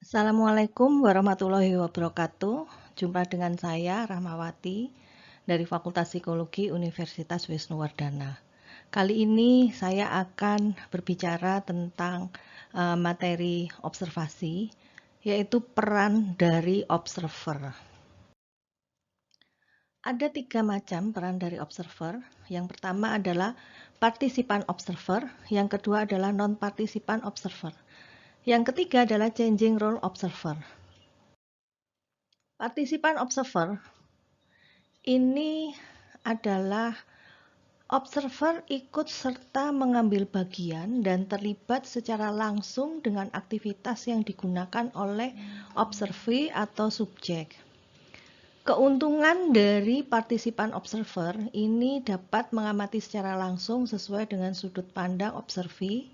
Assalamualaikum warahmatullahi wabarakatuh. Jumpa dengan saya Rahmawati dari Fakultas Psikologi Universitas Wisnuwardana. Kali ini saya akan berbicara tentang materi observasi, yaitu peran dari observer. Ada 3 macam peran dari observer. Yang pertama adalah partisipan observer, yang kedua adalah non-partisipan observer. Yang ketiga adalah changing role observer. Partisipan observer ini adalah observer ikut serta mengambil bagian dan terlibat secara langsung dengan aktivitas yang digunakan oleh observee atau subjek. Keuntungan dari partisipan observer ini dapat mengamati secara langsung sesuai dengan sudut pandang observee,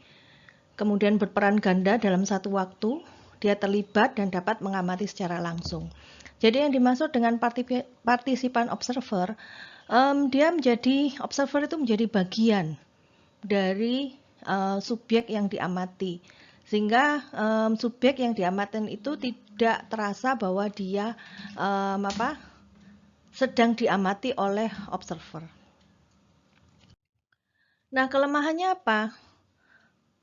kemudian berperan ganda dalam satu waktu, dia terlibat dan dapat mengamati secara langsung. Jadi yang dimaksud dengan partisipan observer, observer itu menjadi bagian dari subjek yang diamati, sehingga subjek yang diamati itu tidak terasa bahwa dia sedang diamati oleh observer. Nah, kelemahannya apa?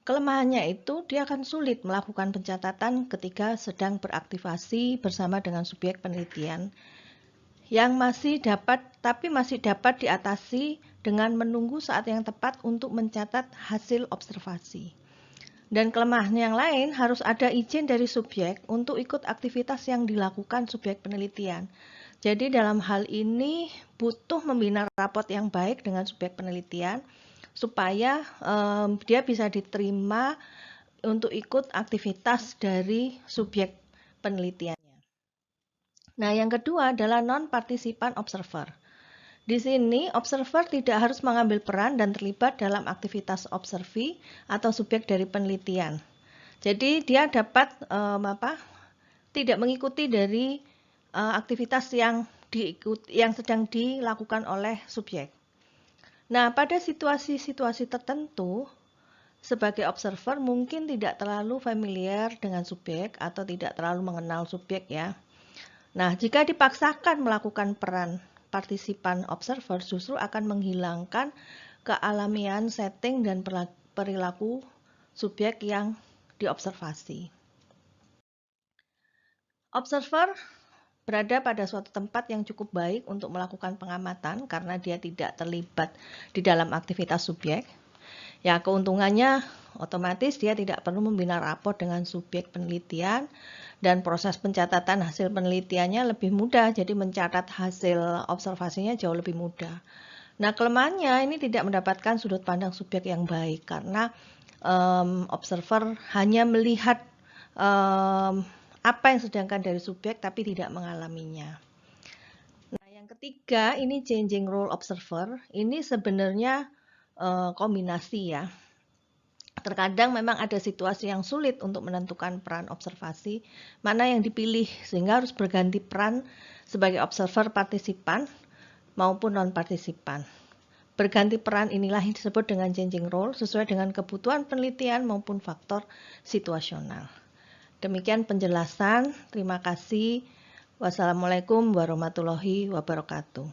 Kelemahannya itu dia akan sulit melakukan pencatatan ketika sedang beraktivasi bersama dengan subjek penelitian yang masih dapat diatasi dengan menunggu saat yang tepat untuk mencatat hasil observasi. Dan kelemahan yang lain harus ada izin dari subjek untuk ikut aktivitas yang dilakukan subjek penelitian. Jadi dalam hal ini butuh membina raport yang baik dengan subjek penelitian supaya dia bisa diterima untuk ikut aktivitas dari subjek penelitiannya. Nah, yang kedua adalah non-partisipan observer. Di sini, observer tidak harus mengambil peran dan terlibat dalam aktivitas observee atau subjek dari penelitian. Jadi, dia dapat tidak mengikuti dari aktivitas yang sedang dilakukan oleh subjek. Nah, pada situasi-situasi tertentu, sebagai observer mungkin tidak terlalu familiar dengan subjek atau tidak terlalu mengenal subjek ya. Nah, jika dipaksakan melakukan peran partisipan observer justru akan menghilangkan kealamian setting dan perilaku subjek yang diobservasi. Observer berada pada suatu tempat yang cukup baik untuk melakukan pengamatan karena dia tidak terlibat di dalam aktivitas subjek. Ya, keuntungannya otomatis dia tidak perlu membina rapor dengan subjek penelitian dan proses pencatatan hasil penelitiannya lebih mudah, jadi mencatat hasil observasinya jauh lebih mudah. Nah, kelemahannya ini tidak mendapatkan sudut pandang subjek yang baik karena observer hanya melihat apa yang sedangkan dari subjek tapi tidak mengalaminya. Nah, yang ketiga ini changing role observer. Ini sebenarnya kombinasi ya. Terkadang memang ada situasi yang sulit untuk menentukan peran observasi mana yang dipilih sehingga harus berganti peran sebagai observer partisipan maupun non-partisipan. Berganti peran inilah yang disebut dengan changing role sesuai dengan kebutuhan penelitian maupun faktor situasional. Demikian penjelasan. Terima kasih. Wassalamualaikum warahmatullahi wabarakatuh.